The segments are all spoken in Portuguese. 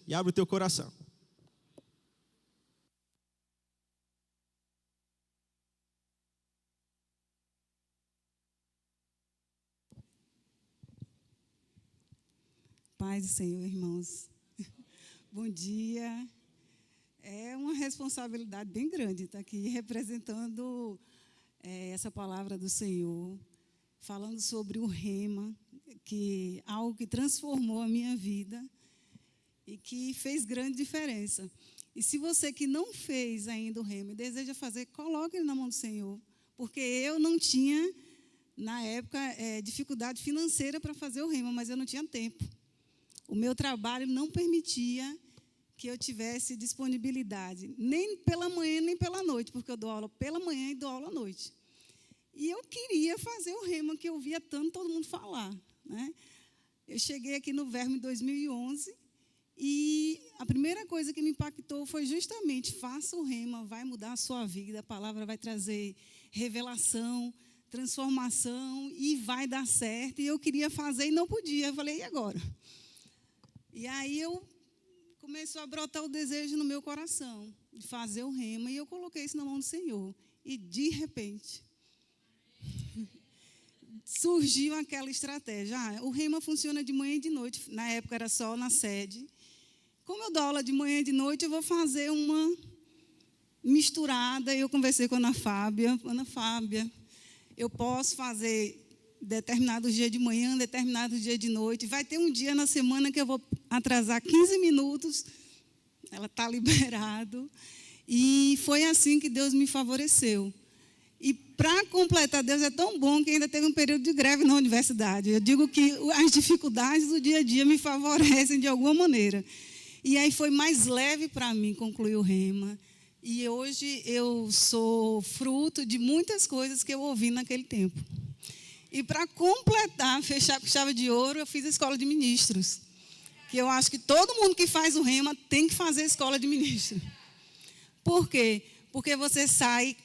e abre o teu coração. Paz do Senhor, irmãos. Bom dia. É uma responsabilidade bem grande estar aqui representando essa palavra do Senhor, falando sobre o rema, algo que transformou a minha vida e que fez grande diferença. E se você que não fez ainda o rema e deseja fazer, coloque ele na mão do Senhor, porque eu não tinha, na época, dificuldade financeira para fazer o rema, mas eu não tinha tempo. O meu trabalho não permitia que eu tivesse disponibilidade, nem pela manhã, nem pela noite, porque eu dou aula pela manhã e dou aula à noite. E eu queria fazer o rema, que eu via tanto todo mundo falar, né? Eu cheguei aqui no Verme em 2011 e a primeira coisa que me impactou foi justamente: faça o rema, vai mudar a sua vida, a palavra vai trazer revelação, transformação e vai dar certo. E eu queria fazer e não podia. Eu falei, e agora? E aí começou a brotar o desejo no meu coração de fazer o rema, e eu coloquei isso na mão do Senhor. E, de repente, surgiu aquela estratégia. O rema funciona de manhã e de noite. Na época era só na sede. Como eu dou aula de manhã e de noite, eu vou fazer uma misturada. Eu conversei com a Ana Fábia. Ana Fábia, eu posso fazer determinados dias de manhã, determinados dias de noite. Vai ter um dia na semana que eu vou atrasar 15 minutos. Ela está liberado. E foi assim que Deus me favoreceu. E, para completar, Deus é tão bom que ainda teve um período de greve na universidade. Eu digo que as dificuldades do dia a dia me favorecem de alguma maneira. E aí foi mais leve para mim concluir o rema. E hoje eu sou fruto de muitas coisas que eu ouvi naquele tempo. E, para completar, fechar com chave de ouro, eu fiz a escola de ministros. Que eu acho que todo mundo que faz o rema tem que fazer a escola de ministros. Por quê? Porque você sai...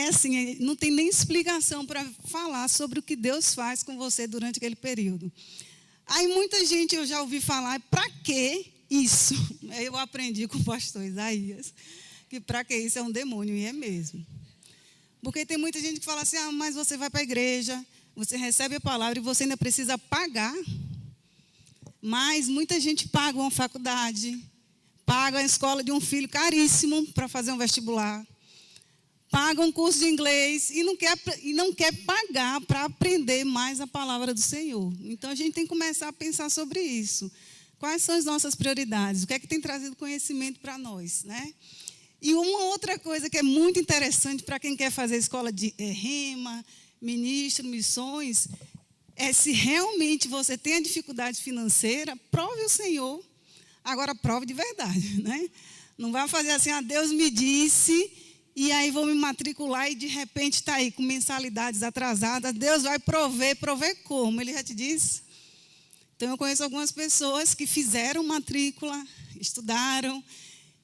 assim, não tem nem explicação para falar sobre o que Deus faz com você durante aquele período. Aí muita gente eu já ouvi falar, para que isso? Eu aprendi com o pastor Isaías, que para que isso é um demônio, e é mesmo. Porque tem muita gente que fala assim, mas você vai para a igreja, você recebe a palavra e você ainda precisa pagar. Mas muita gente paga uma faculdade, paga a escola de um filho caríssimo para fazer um vestibular, paga um curso de inglês e não quer pagar para aprender mais a palavra do Senhor. Então, a gente tem que começar a pensar sobre isso. Quais são as nossas prioridades? O que é que tem trazido conhecimento para nós, né? E uma outra coisa que é muito interessante para quem quer fazer escola de rema, ministro, missões, é se realmente você tem a dificuldade financeira, prove o Senhor. Agora, prove de verdade, né? Não vai fazer assim, Deus me disse, e aí vou me matricular e de repente está aí com mensalidades atrasadas. Deus vai prover como? Ele já te disse. Então, eu conheço algumas pessoas que fizeram matrícula, estudaram,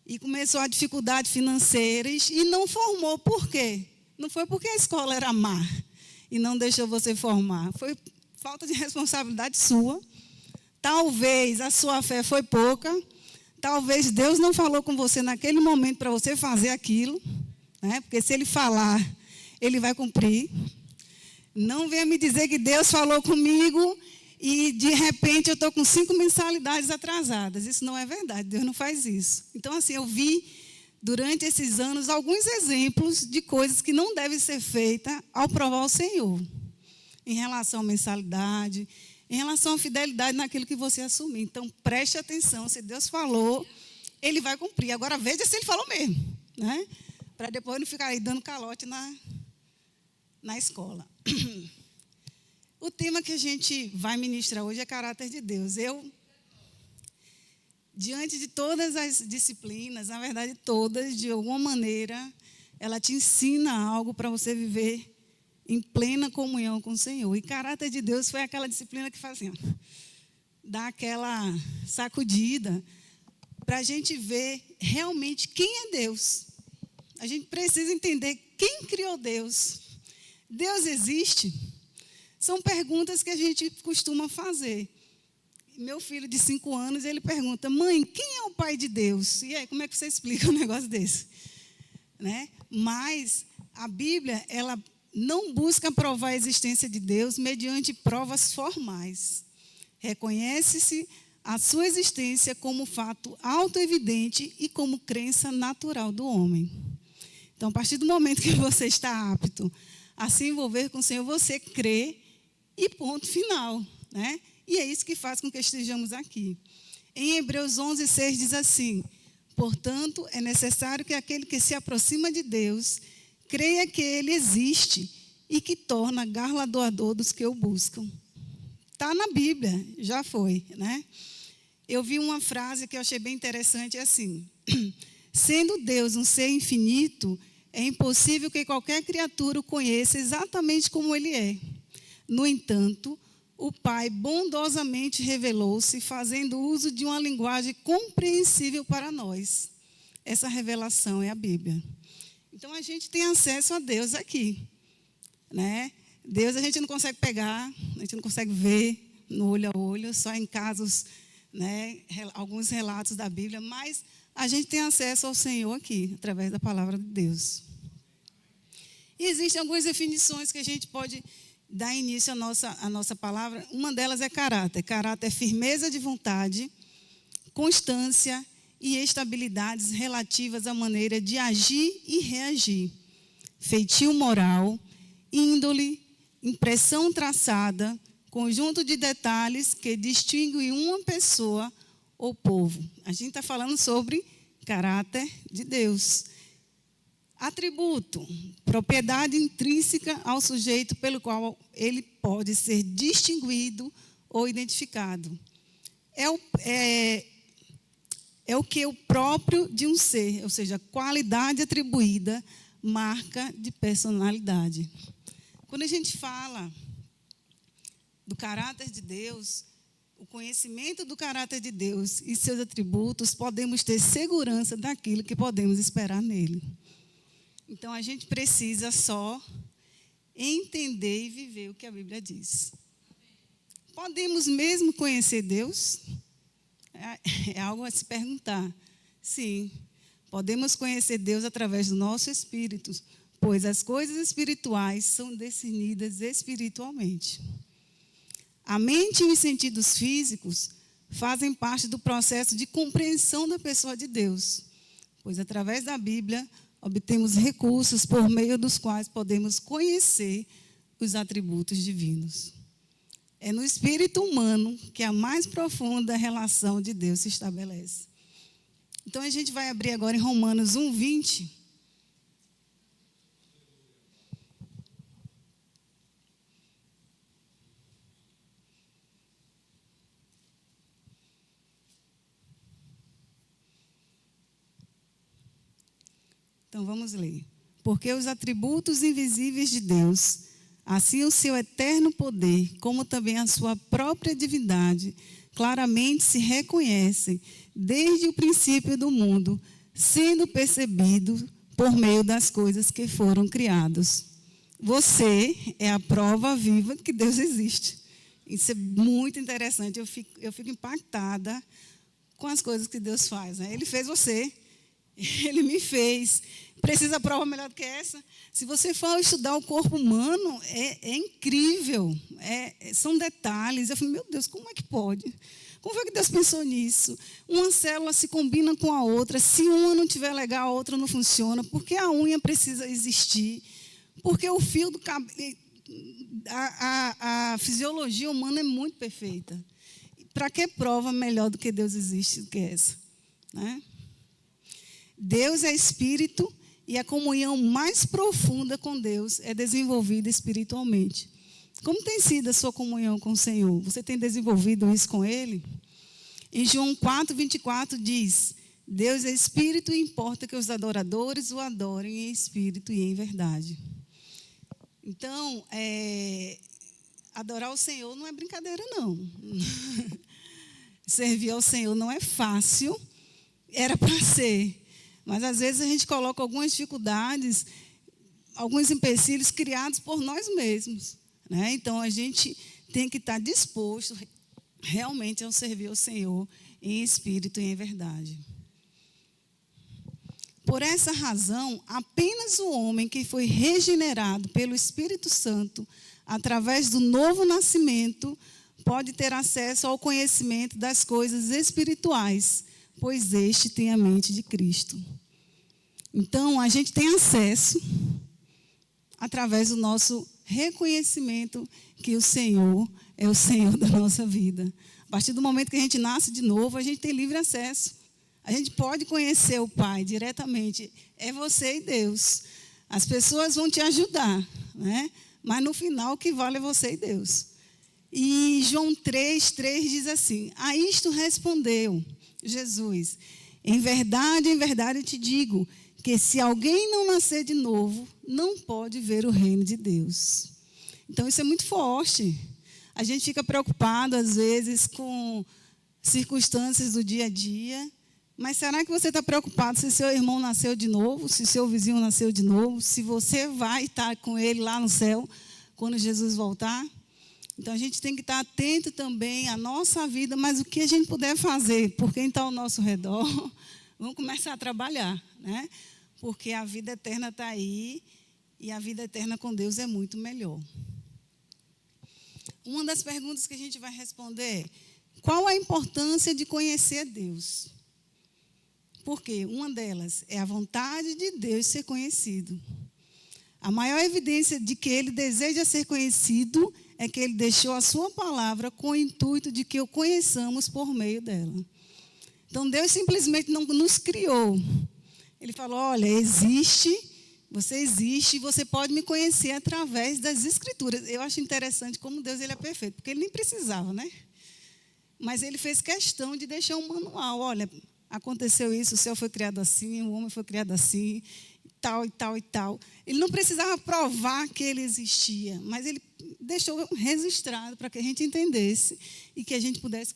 e começou a dificuldade financeira e não formou. Por quê? Não foi porque a escola era má e não deixou você formar. Foi falta de responsabilidade sua. Talvez a sua fé foi pouca. Talvez Deus não falou com você naquele momento para você fazer aquilo, né? Porque se Ele falar, Ele vai cumprir. Não venha me dizer que Deus falou comigo e, de repente, eu estou com 5 mensalidades atrasadas. Isso não é verdade, Deus não faz isso. Então, assim, eu vi, durante esses anos, alguns exemplos de coisas que não devem ser feitas ao provar o Senhor. Em relação à mensalidade, em relação à fidelidade naquilo que você assumir. Então, preste atenção, se Deus falou, Ele vai cumprir. Agora, veja se Ele falou mesmo, né? Para depois não ficar aí dando calote na escola. O tema que a gente vai ministrar hoje é caráter de Deus. Diante de todas as disciplinas, na verdade todas, de alguma maneira, ela te ensina algo para você viver em plena comunhão com o Senhor. E caráter de Deus foi aquela disciplina que faz assim, dá aquela sacudida, para a gente ver realmente quem é Deus. A gente precisa entender quem criou Deus. Deus existe? São perguntas que a gente costuma fazer. meu filho de 5 anos, ele pergunta: mãe, quem é o pai de Deus? E aí, como é que você explica um negócio desse? Né? Mas a Bíblia, ela não busca provar a existência de Deus mediante provas formais. Reconhece-se a sua existência como fato autoevidente e como crença natural do homem. Então, a partir do momento que você está apto a se envolver com o Senhor, você crê e ponto final, né? E é isso que faz com que estejamos aqui. Em Hebreus 11:6 diz assim: portanto, é necessário que aquele que se aproxima de Deus creia que Ele existe e que torna galardoador dos que o buscam. Está na Bíblia, já foi, né? Eu vi uma frase que eu achei bem interessante, é assim: sendo Deus um ser infinito, é impossível que qualquer criatura o conheça exatamente como Ele é. No entanto, o Pai bondosamente revelou-se, fazendo uso de uma linguagem compreensível para nós. Essa revelação é a Bíblia. Então, a gente tem acesso a Deus aqui, né? Deus a gente não consegue pegar, a gente não consegue ver no olho a olho, só em casos, né, alguns relatos da Bíblia, mas a gente tem acesso ao Senhor aqui, através da palavra de Deus. E existem algumas definições que a gente pode dar início à nossa palavra. Uma delas é caráter. Caráter é firmeza de vontade, constância e estabilidades relativas à maneira de agir e reagir. Feitio moral, índole, impressão traçada, conjunto de detalhes que distinguem uma pessoa ou povo. A gente está falando sobre caráter de Deus. Atributo, propriedade intrínseca ao sujeito pelo qual ele pode ser distinguido ou identificado. É o que é o próprio de um ser, ou seja, qualidade atribuída, marca de personalidade. Quando a gente fala do caráter de Deus, o conhecimento do caráter de Deus e seus atributos, podemos ter segurança daquilo que podemos esperar nele. Então, a gente precisa só entender e viver o que a Bíblia diz. Podemos mesmo conhecer Deus? É algo a se perguntar. Sim, podemos conhecer Deus através do nosso espírito, pois as coisas espirituais são discernidas espiritualmente. A mente e os sentidos físicos fazem parte do processo de compreensão da pessoa de Deus, pois através da Bíblia obtemos recursos por meio dos quais podemos conhecer os atributos divinos. É no espírito humano que a mais profunda relação de Deus se estabelece. Então, a gente vai abrir agora em Romanos 1:20. Então, vamos ler. Porque os atributos invisíveis de Deus, assim o seu eterno poder, como também a sua própria divindade, claramente se reconhecem desde o princípio do mundo, sendo percebido por meio das coisas que foram criadas. Você é a prova viva de que Deus existe. Isso é muito interessante. Eu fico impactada com as coisas que Deus faz, né? Ele fez você. Ele me fez. Precisa prova melhor do que essa? Se você for estudar o corpo humano, é incrível. São detalhes. Eu falei, meu Deus, como é que pode? Como foi que Deus pensou nisso? Uma célula se combina com a outra. Se uma não estiver legal, a outra não funciona. Por que a unha precisa existir? Porque o fio do cabelo... A fisiologia humana é muito perfeita. Para que prova melhor do que Deus existe do que essa? Né? Deus é espírito e a comunhão mais profunda com Deus é desenvolvida espiritualmente. Como tem sido a sua comunhão com o Senhor? Você tem desenvolvido isso com Ele? Em João 4:24 diz: Deus é espírito e importa que os adoradores o adorem em espírito e em verdade. Então, adorar o Senhor não é brincadeira, não. Servir ao Senhor não é fácil, era para ser. Mas, às vezes, a gente coloca algumas dificuldades, alguns empecilhos criados por nós mesmos. Né? Então, a gente tem que estar disposto, realmente ao servir ao Senhor em espírito e em verdade. Por essa razão, apenas o homem que foi regenerado pelo Espírito Santo, através do novo nascimento, pode ter acesso ao conhecimento das coisas espirituais, pois este tem a mente de Cristo. Então, a gente tem acesso através do nosso reconhecimento que o Senhor é o Senhor da nossa vida. A partir do momento que a gente nasce de novo, a gente tem livre acesso. A gente pode conhecer o Pai diretamente. É você e Deus. As pessoas vão te ajudar, né? Mas no final o que vale é você e Deus. E João 3:3 diz assim: a isto respondeu Jesus: em verdade eu te digo, que se alguém não nascer de novo, não pode ver o reino de Deus. Então isso é muito forte. A gente fica preocupado às vezes com circunstâncias do dia a dia. Mas será que você está preocupado se seu irmão nasceu de novo, se seu vizinho nasceu de novo, se você vai estar com ele lá no céu quando Jesus voltar? Então, a gente tem que estar atento também à nossa vida, mas o que a gente puder fazer por quem está ao nosso redor, vamos começar a trabalhar, né? Porque a vida eterna está aí e a vida eterna com Deus é muito melhor. Uma das perguntas que a gente vai responder é: qual a importância de conhecer Deus? Porque uma delas é a vontade de Deus ser conhecido. A maior evidência de que Ele deseja ser conhecido é que Ele deixou a sua palavra com o intuito de que o conheçamos por meio dela. Então, Deus simplesmente não nos criou. Ele falou: olha, você existe e você pode me conhecer através das Escrituras. Eu acho interessante como Deus ele é perfeito, porque Ele nem precisava, né? Mas Ele fez questão de deixar um manual. Olha, aconteceu isso, o céu foi criado assim, o homem foi criado assim, tal e tal e tal. Ele não precisava provar que ele existia, mas ele deixou registrado para que a gente entendesse e que a gente pudesse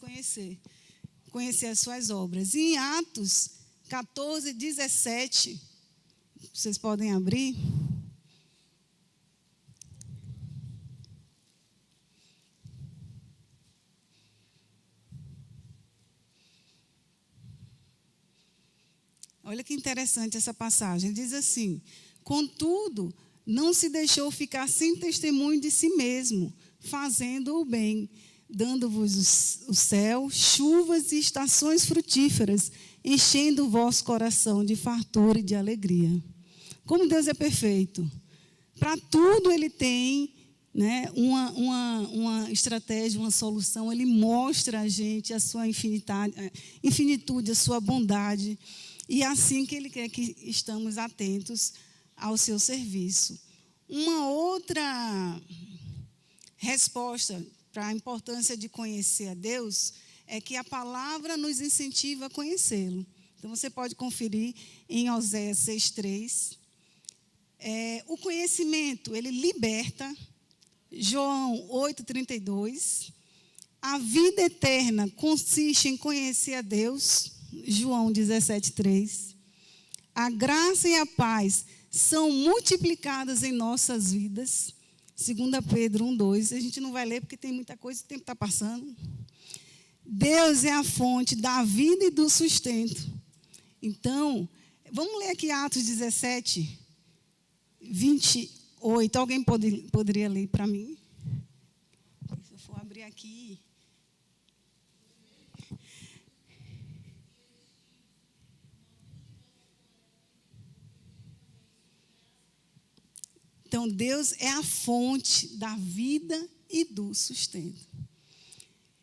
conhecer as suas obras. E em Atos 14:17, vocês podem abrir. Olha que interessante essa passagem. Ele diz assim: contudo, não se deixou ficar sem testemunho de si mesmo, fazendo o bem, dando-vos o céu, chuvas e estações frutíferas, enchendo o vosso coração de fartura e de alegria. Como Deus é perfeito. Para tudo Ele tem, né, uma estratégia, uma solução. Ele mostra a gente a sua infinitude, a sua bondade. E é assim que Ele quer que estamos atentos ao seu serviço. Uma outra resposta para a importância de conhecer a Deus é que a palavra nos incentiva a conhecê-lo. Então, você pode conferir em Oséias 6:3. O conhecimento, ele liberta. João 8:32. A vida eterna consiste em conhecer a Deus. João 17:3. A graça e a paz são multiplicadas em nossas vidas. 2 Pedro 1:2. A gente não vai ler porque tem muita coisa, o tempo está passando. Deus é a fonte da vida e do sustento. Então, vamos ler aqui Atos 17:28. Alguém poderia ler para mim? Se eu for abrir aqui. Então, Deus é a fonte da vida e do sustento.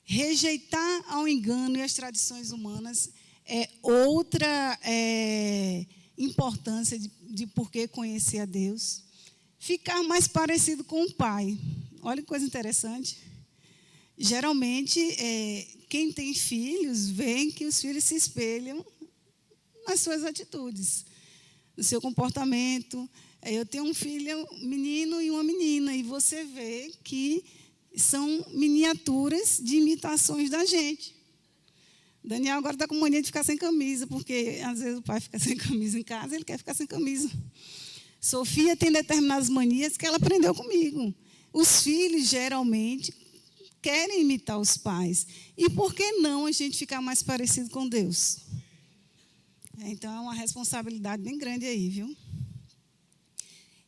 Rejeitar ao engano e as tradições humanas é outra importância de por que conhecer a Deus. Ficar mais parecido com o Pai. Olha que coisa interessante. Geralmente, quem tem filhos, vê que os filhos se espelham nas suas atitudes, no seu comportamento. Eu tenho um filho, um menino e uma menina, e você vê que são miniaturas de imitações da gente. Daniel agora está com mania de ficar sem camisa, porque às vezes o pai fica sem camisa em casa, ele quer ficar sem camisa. Sofia tem determinadas manias que ela aprendeu comigo. Os filhos, geralmente, querem imitar os pais. E por que não a gente ficar mais parecido com Deus? Então, é uma responsabilidade bem grande aí, viu?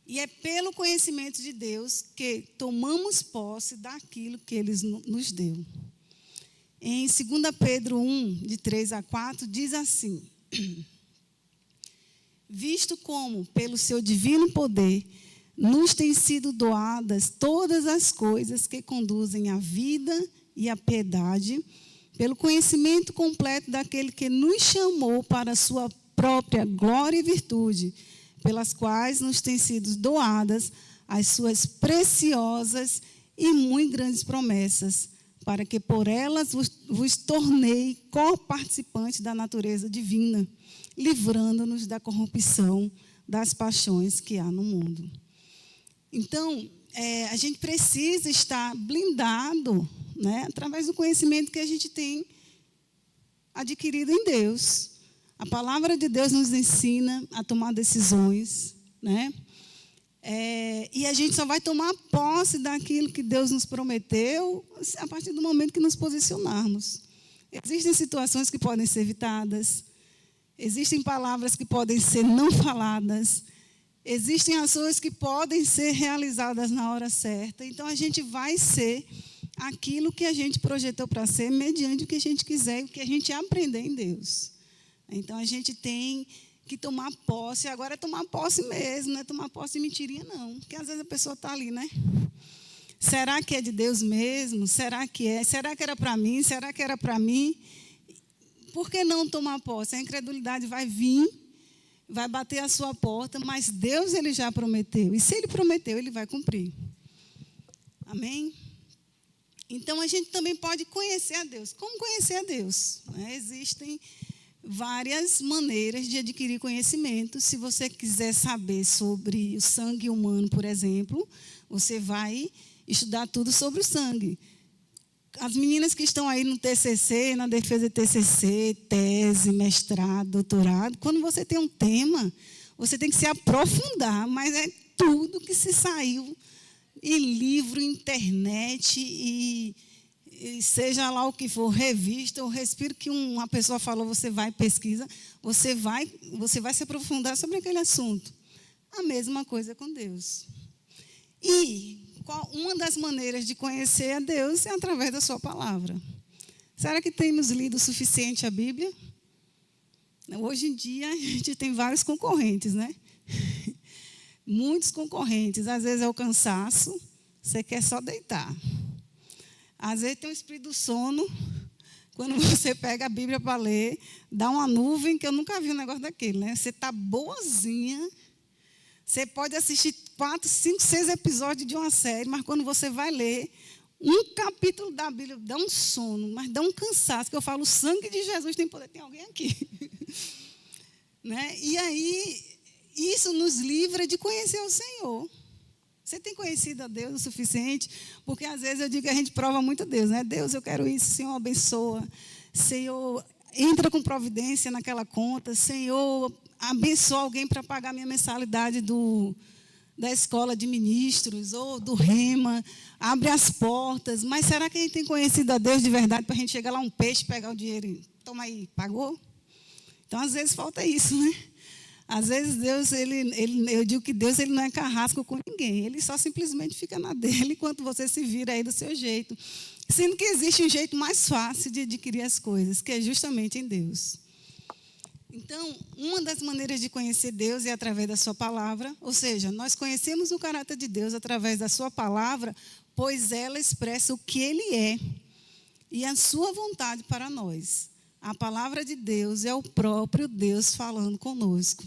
E é pelo conhecimento de Deus que tomamos posse daquilo que Ele nos deu. Em 2 Pedro 1, de 3 a 4, diz assim: visto como, pelo seu divino poder, nos têm sido doadas todas as coisas que conduzem à vida e à piedade, pelo conhecimento completo daquele que nos chamou para a sua própria glória e virtude, pelas quais nos têm sido doadas as suas preciosas e muito grandes promessas, para que por elas vos tornei co-participantes da natureza divina, livrando-nos da corrupção das paixões que há no mundo. Então, a gente precisa estar blindado, né, através do conhecimento que a gente tem adquirido em Deus. A palavra de Deus nos ensina a tomar decisões, né? E a gente só vai tomar posse daquilo que Deus nos prometeu a partir do momento que nos posicionarmos. Existem situações que podem ser evitadas, existem palavras que podem ser não faladas, existem ações que podem ser realizadas na hora certa. Então, a gente vai ser aquilo que a gente projetou para ser, mediante o que a gente quiser e o que a gente aprender em Deus. Então, a gente tem que tomar posse. Agora é tomar posse mesmo, não é tomar posse de mentirinha, não. Porque, às vezes, a pessoa está ali, né? Será que é de Deus mesmo? Será que é? Será que era para mim? Será que era para mim? Por que não tomar posse? A incredulidade vai vir, vai bater a sua porta, mas Deus, Ele já prometeu. E se Ele prometeu, Ele vai cumprir. Amém? Então, a gente também pode conhecer a Deus. Como conhecer a Deus? Existem várias maneiras de adquirir conhecimento. Se você quiser saber sobre o sangue humano, por exemplo, você vai estudar tudo sobre o sangue. As meninas que estão aí no TCC, na defesa de TCC, tese, mestrado, doutorado, quando você tem um tema, você tem que se aprofundar, mas é tudo que se saiu em livro, internet e seja lá o que for, revista, o respiro que uma pessoa falou, você vai pesquisa, você vai se aprofundar sobre aquele assunto. A mesma coisa com Deus. E uma das maneiras de conhecer a Deus é através da sua palavra. Será que temos lido o suficiente a Bíblia? Hoje em dia, a gente tem vários concorrentes, né? Muitos concorrentes. Às vezes é o cansaço, você quer só deitar. Às vezes tem o espírito do sono, quando você pega a Bíblia para ler, dá uma nuvem, que eu nunca vi um negócio daquele, né? Você está boazinha, você pode assistir 4, 5, 6 episódios de uma série, mas quando você vai ler, um capítulo da Bíblia dá um sono, mas dá um cansaço, que eu falo, o sangue de Jesus tem poder, tem alguém aqui. Né? E aí, isso nos livra de conhecer o Senhor. Você tem conhecido a Deus o suficiente? Porque, às vezes, eu digo que a gente prova muito a Deus, né? Deus, eu quero isso, Senhor, abençoa. Senhor, entra com providência naquela conta. Senhor, abençoa alguém para pagar minha mensalidade da escola de ministros ou do Rema. Abre as portas. Mas será que a gente tem conhecido a Deus de verdade para a gente chegar lá um peixe, pegar o dinheiro e toma aí, pagou? Então, às vezes, falta isso, né? Às vezes, Deus, eu digo que Deus ele não é carrasco com ninguém. Ele só simplesmente fica na dele enquanto você se vira aí do seu jeito. Sendo que existe um jeito mais fácil de adquirir as coisas, que é justamente em Deus. Então, uma das maneiras de conhecer Deus é através da sua palavra. Ou seja, nós conhecemos o caráter de Deus através da sua palavra, pois ela expressa o que Ele é e a sua vontade para nós. A palavra de Deus é o próprio Deus falando conosco.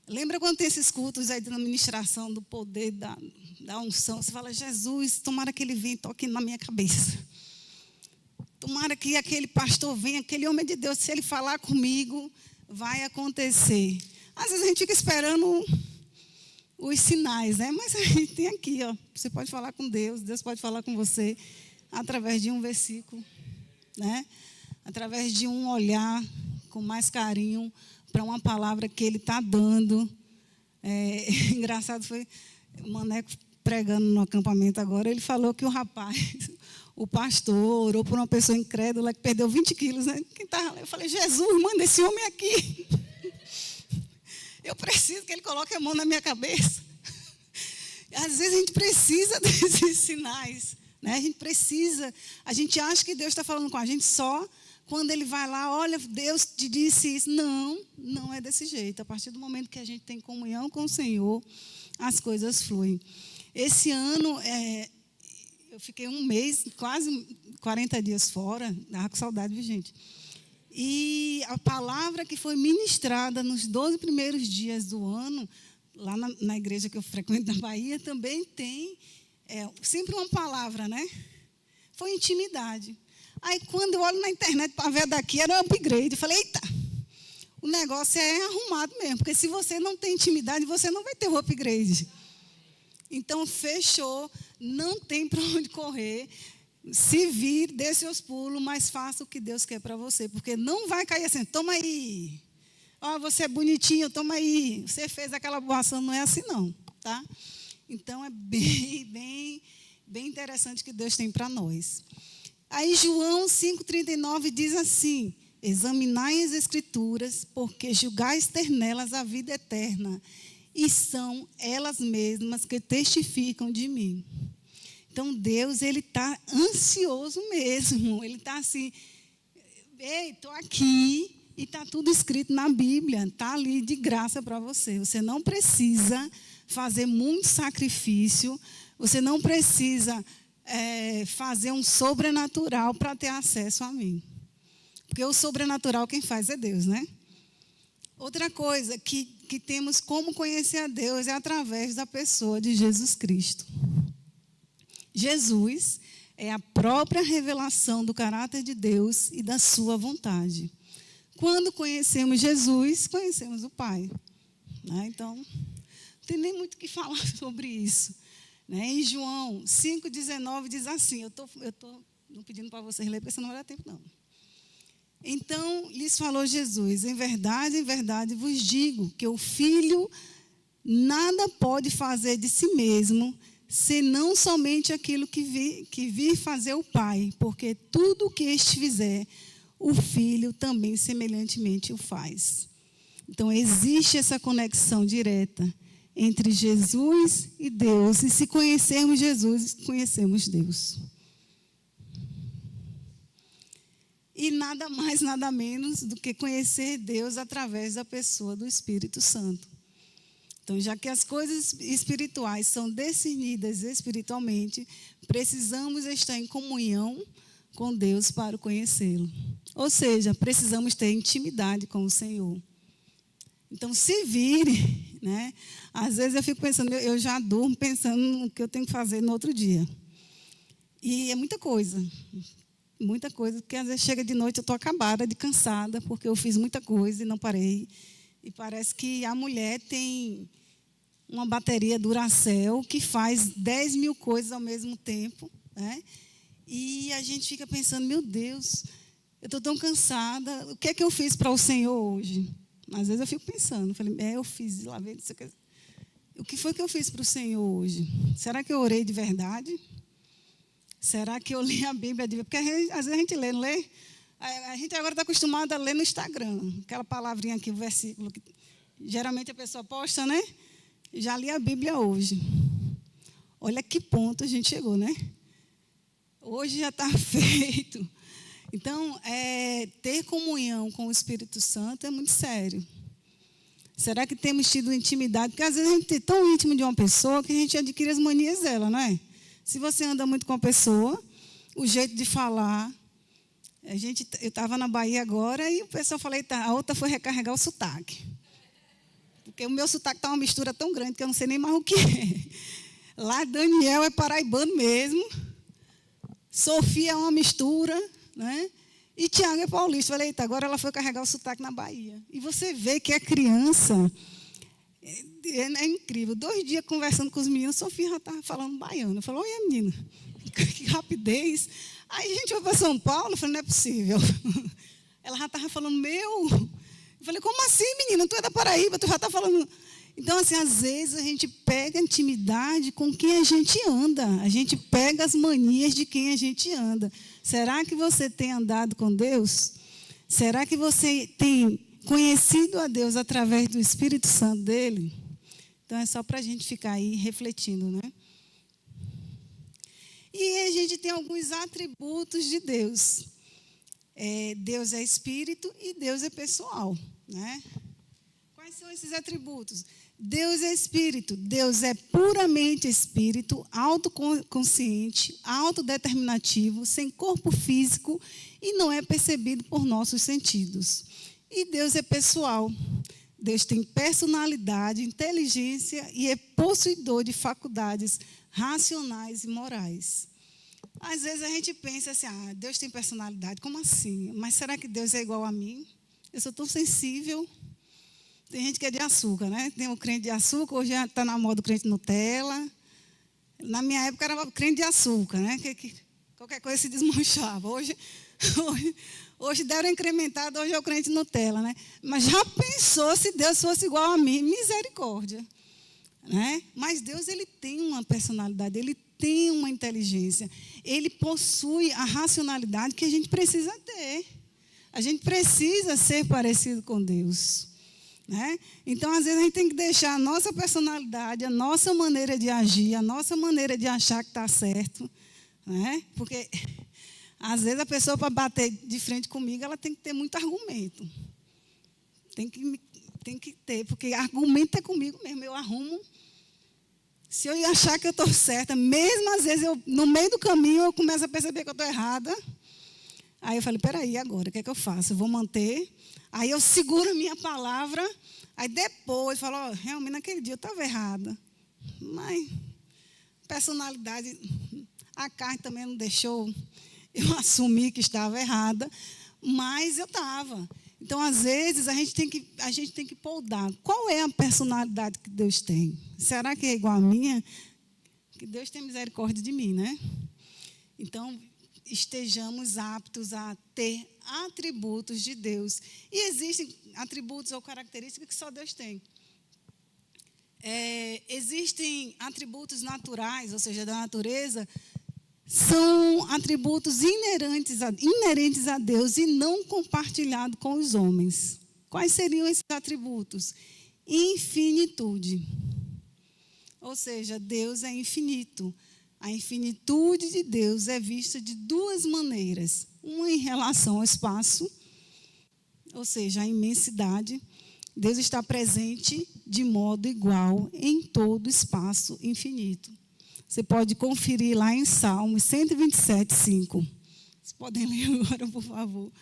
Lembra quando tem esses cultos aí da ministração do poder da unção? Você fala, Jesus, tomara que ele venha e toque na minha cabeça. Tomara que aquele pastor venha, aquele homem de Deus, se ele falar comigo, vai acontecer. Às vezes a gente fica esperando os sinais, né? Mas a gente tem aqui, ó. Você pode falar com Deus, Deus pode falar com você através de um versículo, né? Através de um olhar com mais carinho para uma palavra que ele está dando. Engraçado foi o Maneco pregando no acampamento agora, ele falou que o rapaz, o pastor orou por uma pessoa incrédula que perdeu 20 quilos, né? Quem tava lá, eu falei, Jesus, manda esse homem aqui. Eu preciso que ele coloque a mão na minha cabeça. Às vezes a gente precisa desses sinais, né? A gente acha que Deus está falando com a gente só quando ele vai lá, olha, Deus te disse isso. Não, não é desse jeito. A partir do momento que a gente tem comunhão com o Senhor, as coisas fluem. Esse ano, eu fiquei um mês, quase 40 dias fora, estava com saudade, viu, gente? E a palavra que foi ministrada nos 12 primeiros dias do ano, lá na igreja que eu frequento na Bahia, também tem sempre uma palavra, né? Foi intimidade. Aí, quando eu olho na internet para ver daqui, era um upgrade. Eu falei, eita, o negócio é arrumado mesmo, porque se você não tem intimidade, você não vai ter o upgrade. Então, fechou, não tem para onde correr. Se vir, dê seus pulos, mas faça o que Deus quer para você, porque não vai cair assim, toma aí. Ó, você é bonitinho, toma aí. Você fez aquela boa ação, não é assim não, tá? Então, é bem interessante que Deus tem para nós. Aí, João 5,39 diz assim, examinai as Escrituras, porque julgais ter nelas a vida eterna, e são elas mesmas que testificam de mim. Então, Deus, Ele está ansioso mesmo. Ele está assim, ei, estou aqui e está tudo escrito na Bíblia. Está ali de graça para você. Você não precisa fazer muito sacrifício. Você não precisa fazer um sobrenatural para ter acesso a mim. Porque o sobrenatural quem faz é Deus, né? Outra coisa que temos como conhecer a Deus é através da pessoa de Jesus Cristo. Jesus é a própria revelação do caráter de Deus e da sua vontade. Quando conhecemos Jesus, conhecemos o Pai. Né? Então, não tem nem muito o que falar sobre isso. Né? Em João 5,19 diz assim, eu estou não pedindo para vocês lerem, porque senão não vai dar tempo, não. Então, lhes falou Jesus, em verdade vos digo que o Filho nada pode fazer de si mesmo, senão somente aquilo que vir fazer o Pai, porque tudo o que este fizer, o Filho também semelhantemente o faz. Então, existe essa conexão direta entre Jesus e Deus, e se conhecermos Jesus, conhecemos Deus. E nada mais, nada menos do que conhecer Deus através da pessoa do Espírito Santo. Então, já que as coisas espirituais são discernidas espiritualmente, precisamos estar em comunhão com Deus para conhecê-lo. Ou seja, precisamos ter intimidade com o Senhor. Então, se vire, né? Às vezes eu fico pensando, eu já durmo pensando no que eu tenho que fazer no outro dia. E é muita coisa, porque às vezes chega de noite, eu estou acabada, cansada, porque eu fiz muita coisa e não parei. E parece que a mulher tem uma bateria Duracell que faz 10 mil coisas ao mesmo tempo, né? E a gente fica pensando, meu Deus, eu estou tão cansada, o que é que eu fiz para o Senhor hoje? Às vezes eu fico pensando, falei, eu fiz, lá vem, o que foi que eu fiz para o Senhor hoje? Será que eu orei de verdade? Será que eu li a Bíblia de verdade? Porque às vezes a gente lê, não lê? A gente agora está acostumado a ler no Instagram, aquela palavrinha aqui, o versículo, que geralmente a pessoa posta, né? Já li a Bíblia hoje. Olha que ponto a gente chegou, né? Hoje já está feito. Então, ter comunhão com o Espírito Santo é muito sério. Será que temos tido intimidade? Porque às vezes a gente é tão íntimo de uma pessoa que a gente adquire as manias dela, não é? Se você anda muito com a pessoa, o jeito de falar. Eu estava na Bahia agora e o pessoal falou, a outra foi recarregar o sotaque. Porque o meu sotaque está uma mistura tão grande que eu não sei nem mais o que é. Lá Daniel é paraibano mesmo. Sofia é uma mistura, né? E Tiago é paulista. Falei, agora ela foi carregar o sotaque na Bahia. E você vê que a criança é incrível. 2 dias conversando com os meninos, Sofia já estava falando baiano. Eu falei, olha, menina, que rapidez. Aí a gente foi para São Paulo, eu falei, não é possível. Ela já estava falando, eu falei, como assim, menina? Tu é da Paraíba, tu já está falando. Então, assim, às vezes a gente pega intimidade com quem a gente anda. A gente pega as manias de quem a gente anda. Será que você tem andado com Deus? Será que você tem conhecido a Deus através do Espírito Santo dele? Então, é só para a gente ficar aí refletindo, né? E a gente tem alguns atributos de Deus. Deus é espírito e Deus é pessoal, né? Quais são esses atributos? Deus é espírito. Deus é puramente espírito, autoconsciente, autodeterminativo, sem corpo físico e não é percebido por nossos sentidos. E Deus é pessoal. Deus tem personalidade, inteligência e é possuidor de faculdades racionais e morais. Às vezes a gente pensa assim, Deus tem personalidade, como assim? Mas será que Deus é igual a mim? Eu sou tão sensível. Tem gente que é de açúcar, né? Tem o crente de açúcar, hoje já está na moda o crente Nutella. Na minha época era crente de açúcar, né? Que qualquer coisa se desmanchava. Hoje deram incrementado, hoje é o crente Nutella, né? Mas já pensou se Deus fosse igual a mim? Misericórdia. Né? Mas Deus, ele tem uma personalidade, ele tem uma inteligência. Ele possui a racionalidade que a gente precisa ter. A gente precisa ser parecido com Deus. Né? Então, às vezes, a gente tem que deixar a nossa personalidade, a nossa maneira de agir, a nossa maneira de achar que está certo. Né? Porque, às vezes, a pessoa, para bater de frente comigo, ela tem que ter muito argumento. Tem que ter, porque argumento é comigo mesmo. Eu arrumo. Se eu achar que eu estou certa, mesmo às vezes, no meio do caminho, eu começo a perceber que eu estou errada. Aí eu falei, peraí, agora, o que é que eu faço? Eu vou manter. Aí eu seguro a minha palavra. Aí depois, falo, realmente, naquele dia eu estava errada. Mas, personalidade, a carne também não deixou eu assumir que estava errada. Mas eu estava. Então, às vezes, a gente tem que poldar. Qual é a personalidade que Deus tem? Será que é igual a minha? Que Deus tem misericórdia de mim, né? Então, estejamos aptos a ter atributos de Deus. E existem atributos ou características que só Deus tem. Existem atributos naturais, ou seja, da natureza, são atributos inerentes a Deus e não compartilhados com os homens. Quais seriam esses atributos? Infinitude. Ou seja, Deus é infinito. A infinitude de Deus é vista de duas maneiras. Uma em relação ao espaço, ou seja, a imensidade. Deus está presente de modo igual em todo o espaço infinito. Você pode conferir lá em Salmos 127, 5. Vocês podem ler agora, por favor.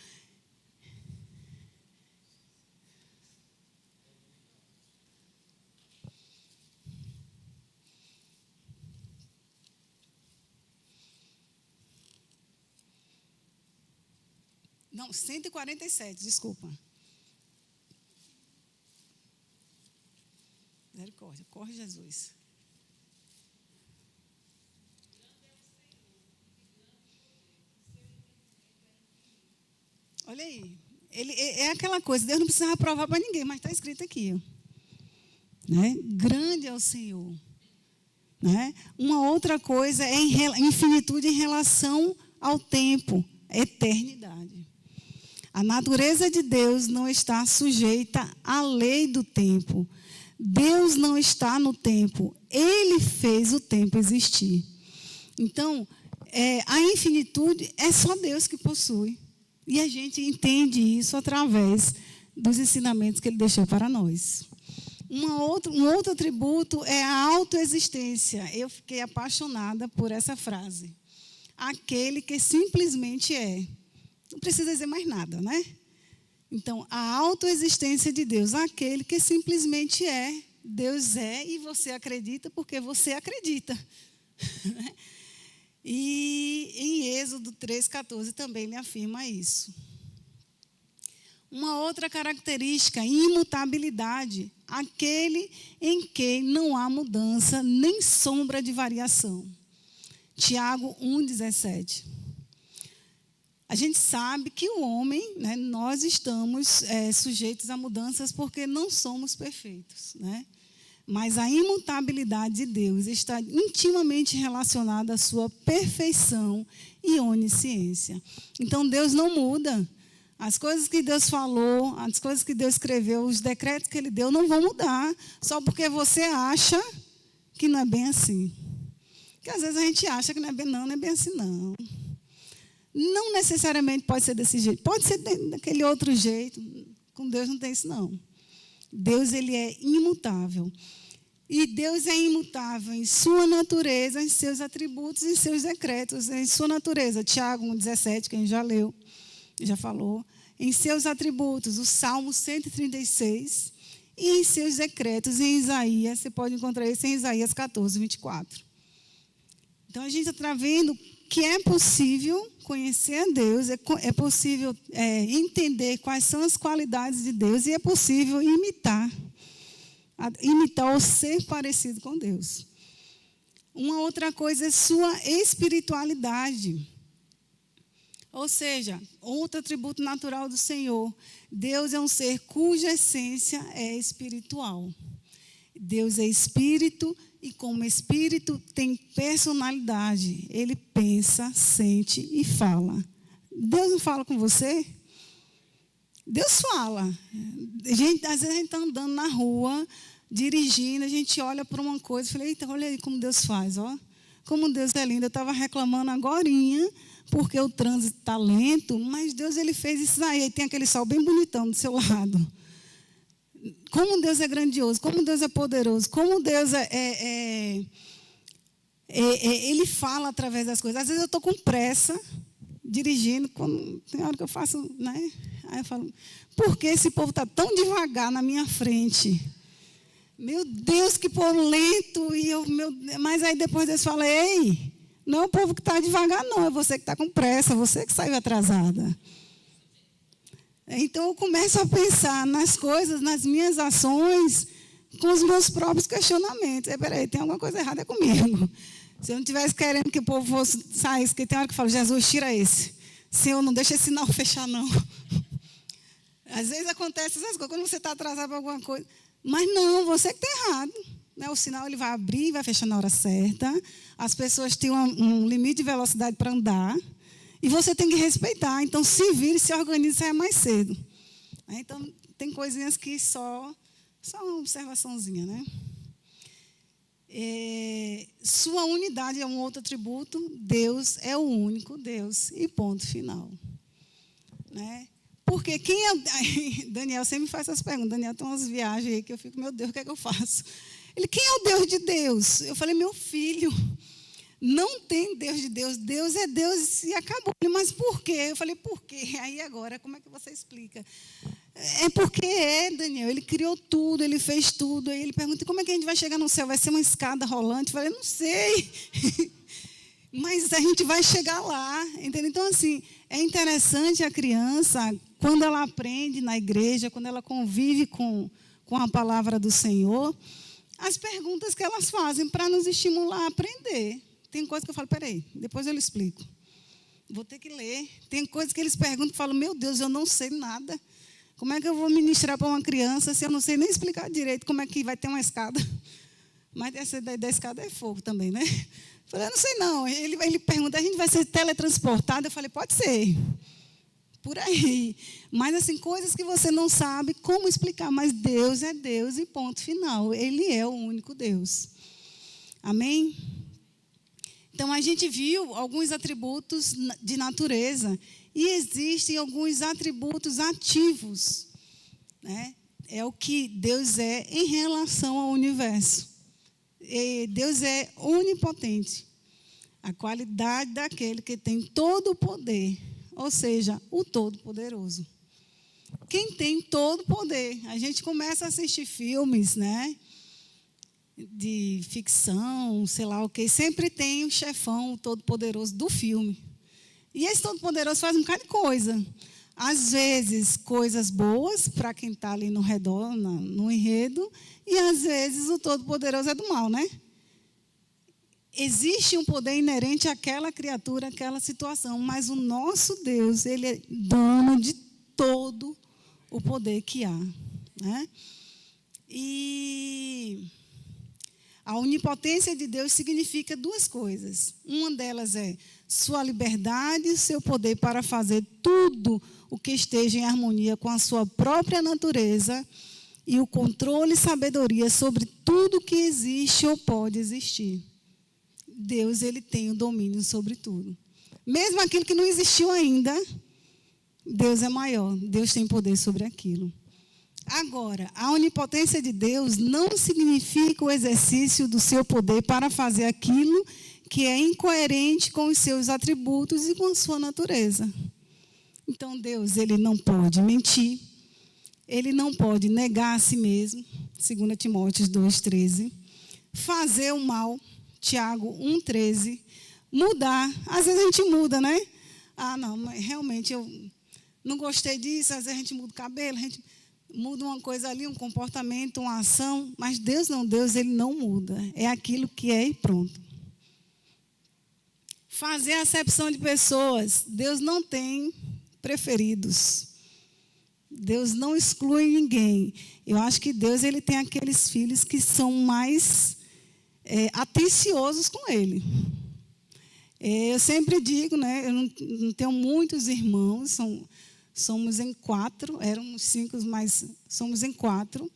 Não, 147, desculpa. Misericórdia, corre Jesus. Olha aí, é aquela coisa, Deus não precisa provar para ninguém, mas está escrito aqui. Né? Grande é o Senhor. Né? Uma outra coisa é infinitude em relação ao tempo, eternidade. A natureza de Deus não está sujeita à lei do tempo. Deus não está no tempo. Ele fez o tempo existir. Então, a infinitude é só Deus que possui. E a gente entende isso através dos ensinamentos que Ele deixou para nós. Um outro atributo é a autoexistência. Eu fiquei apaixonada por essa frase. Aquele que simplesmente é. Não precisa dizer mais nada, né? Então, a autoexistência de Deus, aquele que simplesmente é. Deus é e você acredita porque você acredita. E em Êxodo 3,14 também me afirma isso. Uma outra característica, imutabilidade. Aquele em quem não há mudança nem sombra de variação. Tiago 1,17. A gente sabe que o homem, né, nós estamos sujeitos a mudanças porque não somos perfeitos. Né? Mas a imutabilidade de Deus está intimamente relacionada à sua perfeição e onisciência. Então, Deus não muda. As coisas que Deus falou, as coisas que Deus escreveu, os decretos que Ele deu não vão mudar, só porque você acha que não é bem assim. Porque às vezes a gente acha que não é bem assim, não. Não necessariamente pode ser desse jeito, pode ser daquele outro jeito. Com Deus não tem isso, não. Deus, Ele é imutável. E Deus é imutável em sua natureza, em seus atributos, em seus decretos. Em sua natureza, Tiago 1,17, que a gente já leu, já falou. Em seus atributos, o Salmo 136. E em seus decretos, em Isaías, você pode encontrar isso em Isaías 14, 24. Então, a gente está vendo que é possível conhecer a Deus, é possível entender quais são as qualidades de Deus e é possível imitar ou ser parecido com Deus. Uma outra coisa é sua espiritualidade. Ou seja, outro atributo natural do Senhor. Deus é um ser cuja essência é espiritual. Deus é espírito e, como espírito, tem personalidade. Ele pensa, sente e fala. Deus não fala com você? Deus fala. Às vezes a gente está andando na rua, dirigindo, a gente olha para uma coisa e fala, eita, olha aí como Deus faz, ó. Como Deus é lindo. Eu estava reclamando agorinha, porque o trânsito está lento, mas Deus, Ele fez isso aí. Tem aquele sol bem bonitão do seu lado. Como Deus é grandioso, como Deus é poderoso, como Deus Ele fala através das coisas. Às vezes eu estou com pressa, dirigindo, tem hora que eu faço, né? Aí eu falo, por que esse povo está tão devagar na minha frente? Meu Deus, que povo lento. Mas aí depois Deus fala, ei, não é o povo que está devagar, não, é você que está com pressa, você que saiu atrasada. Então eu começo a pensar nas coisas, nas minhas ações, com os meus próprios questionamentos. Peraí, tem alguma coisa errada comigo. Se eu não estivesse querendo que o povo fosse sair, porque tem hora que eu falo, Jesus, tira esse. Senhor, não deixa esse sinal fechar, não. Às vezes acontece essas coisas, quando você está atrasado para alguma coisa. Mas não, você que está errado. Né? O sinal ele vai abrir, vai fechar na hora certa. As pessoas têm um limite de velocidade para andar. E você tem que respeitar. Então, se vire, se organize, saia mais cedo. Então, tem coisinhas que só uma observaçãozinha, né? Sua unidade é um outro atributo. Deus é o único Deus. E ponto final. Né? Porque quem é... Daniel sempre faz essas perguntas. Daniel tem umas viagens aí que eu fico, meu Deus, o que é que eu faço? Ele, quem é o Deus de Deus? Eu falei, meu filho... Não tem Deus de Deus. Deus é Deus e acabou. Mas por quê? Eu falei, por quê? Aí agora, como é que você explica? É porque Daniel. Ele criou tudo, ele fez tudo. Aí ele pergunta, como é que a gente vai chegar no céu? Vai ser uma escada rolante? Eu falei, não sei. Mas a gente vai chegar lá. Entendeu? Então, assim, é interessante a criança, quando ela aprende na igreja, quando ela convive com a palavra do Senhor, as perguntas que elas fazem para nos estimular a aprender. Tem coisa que eu falo, peraí, depois eu lhe explico. Vou ter que ler. Tem coisas que eles perguntam e falam, meu Deus, eu não sei nada. Como é que eu vou ministrar para uma criança se eu não sei nem explicar direito como é que vai ter uma escada? Mas essa ideia da escada é fogo também, né? Eu falei, eu não sei não. Ele pergunta, a gente vai ser teletransportado? Eu falei, pode ser. Por aí. Mas, assim, coisas que você não sabe como explicar. Mas Deus é Deus e ponto final. Ele é o único Deus. Amém? Então, a gente viu alguns atributos de natureza e existem alguns atributos ativos. Né? É o que Deus é em relação ao universo. E Deus é onipotente. A qualidade daquele que tem todo o poder, ou seja, o Todo-Poderoso. Quem tem todo o poder? A gente começa a assistir filmes, né? De ficção, sei lá o quê, sempre tem o chefão, o todo-poderoso do filme. E esse todo-poderoso faz um bocado de coisa. Às vezes, coisas boas para quem está ali no redor, no enredo, e às vezes o todo-poderoso é do mal, né? Existe um poder inerente àquela criatura, àquela situação, mas o nosso Deus, Ele é dono de todo o poder que há. Né? E... A onipotência de Deus significa duas coisas. Uma delas é sua liberdade e seu poder para fazer tudo o que esteja em harmonia com a sua própria natureza e o controle e sabedoria sobre tudo que existe ou pode existir. Deus, ele tem o domínio sobre tudo. Mesmo aquilo que não existiu ainda, Deus é maior. Deus tem poder sobre aquilo. Agora, a onipotência de Deus não significa o exercício do seu poder para fazer aquilo que é incoerente com os seus atributos e com a sua natureza. Então, Deus, ele não pode mentir, ele não pode negar a si mesmo, 2 Timóteo 2,13, fazer o mal, Tiago 1,13, mudar. Às vezes a gente muda, né? Ah, não, mas realmente eu não gostei disso, às vezes a gente muda o cabelo, a gente muda uma coisa ali, um comportamento, uma ação, mas Deus não, Deus ele não muda. É aquilo que é e pronto. Fazer acepção de pessoas. Deus não tem preferidos. Deus não exclui ninguém. Eu acho que Deus ele tem aqueles filhos que são mais atenciosos com Ele. Eu sempre digo, né? Eu não tenho muitos irmãos, somos em 4, éramos 5, mas somos em 4.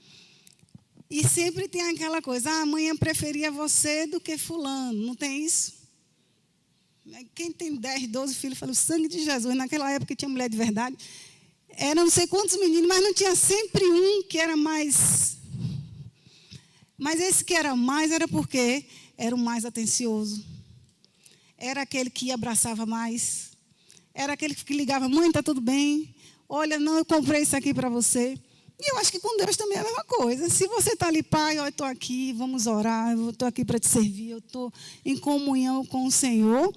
E sempre tem aquela coisa, a mãe preferia você do que fulano, não tem isso? Quem tem 10, 12 filhos, fala o sangue de Jesus. Naquela época tinha mulher de verdade. Eram não sei quantos meninos, mas não tinha sempre um que era mais. Mas esse que era mais era porque era o mais atencioso. Era aquele que abraçava mais. Era aquele que ligava, mãe, está tudo bem? Olha, não, eu comprei isso aqui para você. E eu acho que com Deus também é a mesma coisa. Se você está ali, pai, eu estou aqui, vamos orar, eu estou aqui para te servir, eu estou em comunhão com o Senhor,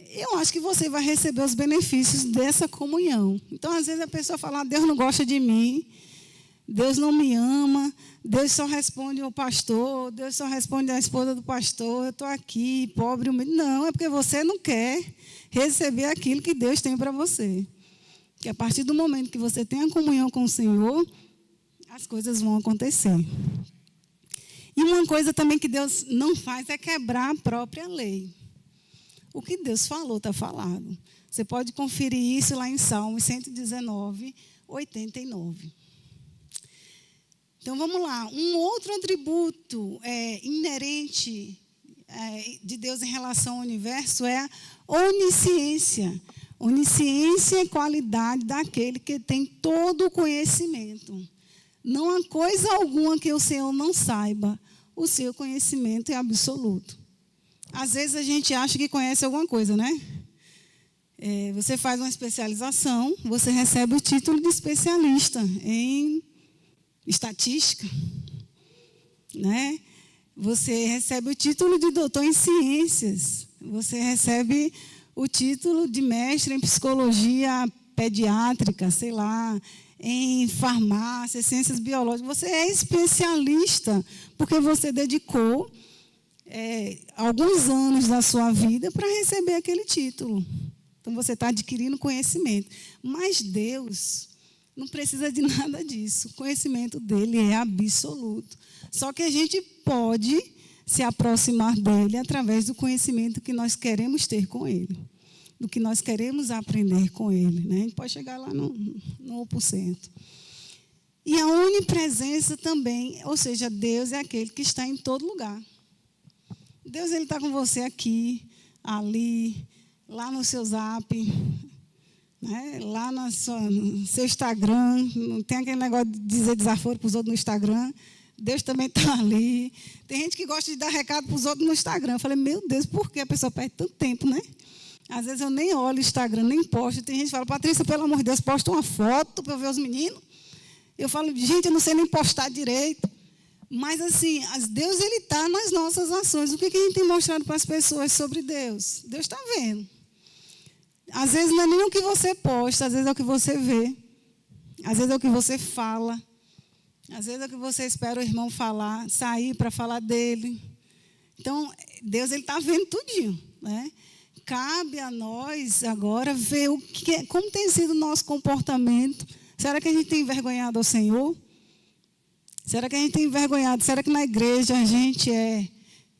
eu acho que você vai receber os benefícios dessa comunhão. Então, às vezes a pessoa fala, Deus não gosta de mim, Deus não me ama, Deus só responde ao pastor, Deus só responde à esposa do pastor, eu estou aqui, pobre, humilde. Não, é porque você não quer receber aquilo que Deus tem para você. Que a partir do momento que você tem a comunhão com o Senhor, as coisas vão acontecer. E uma coisa também que Deus não faz é quebrar a própria lei. O que Deus falou, está falado. Você pode conferir isso lá em Salmos 119, 89. Então, vamos lá. Um outro atributo inerente de Deus em relação ao universo é a onisciência. Onisciência é qualidade daquele que tem todo o conhecimento. Não há coisa alguma que o Senhor não saiba. O seu conhecimento é absoluto. Às vezes a gente acha que conhece alguma coisa, né? Você faz uma especialização, você recebe o título de especialista em estatística, né? Você recebe o título de doutor em ciências, você recebe o título de mestre em psicologia pediátrica, sei lá, em farmácia, ciências biológicas. Você é especialista porque você dedicou alguns anos da sua vida para receber aquele título. Então, você está adquirindo conhecimento. Mas Deus não precisa de nada disso. O conhecimento dele é absoluto. Só que a gente pode se aproximar dele através do conhecimento que nós queremos ter com ele, do que nós queremos aprender com ele, né? A gente pode chegar lá no 1%. E a onipresença também, ou seja, Deus é aquele que está em todo lugar. Deus ele está com você aqui, ali, lá no seu Zap, né? Lá no seu Instagram. Não tem aquele negócio de dizer desaforo para os outros no Instagram. Deus também está ali. Tem gente que gosta de dar recado para os outros no Instagram. Eu falei, meu Deus, por que a pessoa perde tanto tempo, né? Às vezes eu nem olho o Instagram, nem posto. Tem gente que fala, Patrícia, pelo amor de Deus, posta uma foto para eu ver os meninos. Eu falo, gente, eu não sei nem postar direito. Mas, assim, Deus ele está nas nossas ações. O que a gente tem mostrado para as pessoas sobre Deus? Deus está vendo. Às vezes não é nem o que você posta, às vezes é o que você vê. Às vezes é o que você fala. Às vezes é o que você espera o irmão falar, sair para falar dele. Então, Deus ele está vendo tudinho, né? Cabe a nós agora ver como tem sido o nosso comportamento. Será que a gente tem envergonhado ao Senhor? Será que a gente tem envergonhado? Será que na igreja a gente é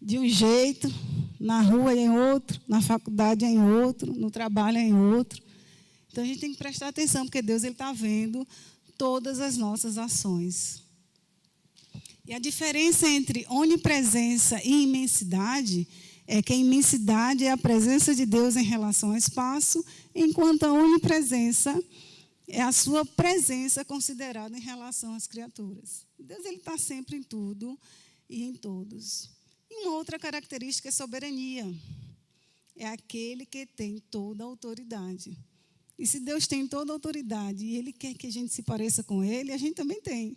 de um jeito, na rua é em outro, na faculdade é em outro, no trabalho é em outro? Então, a gente tem que prestar atenção, porque Deus está vendo todas as nossas ações. E a diferença entre onipresença e imensidade é que a imensidade é a presença de Deus em relação ao espaço, enquanto a onipresença é a sua presença considerada em relação às criaturas. Deus está sempre em tudo e em todos. E uma outra característica é soberania. É aquele que tem toda a autoridade. E se Deus tem toda a autoridade e Ele quer que a gente se pareça com Ele, a gente também tem.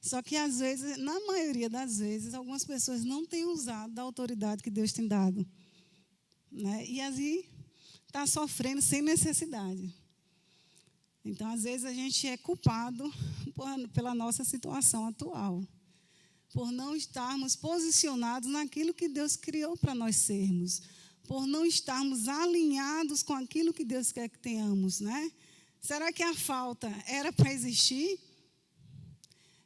Só que, às vezes, na maioria das vezes, algumas pessoas não têm usado da autoridade que Deus tem dado. E assim está sofrendo sem necessidade. Então, às vezes, a gente é culpado pela nossa situação atual, por não estarmos posicionados naquilo que Deus criou para nós sermos, por não estarmos alinhados com aquilo que Deus quer que tenhamos. Será que a falta era para existir?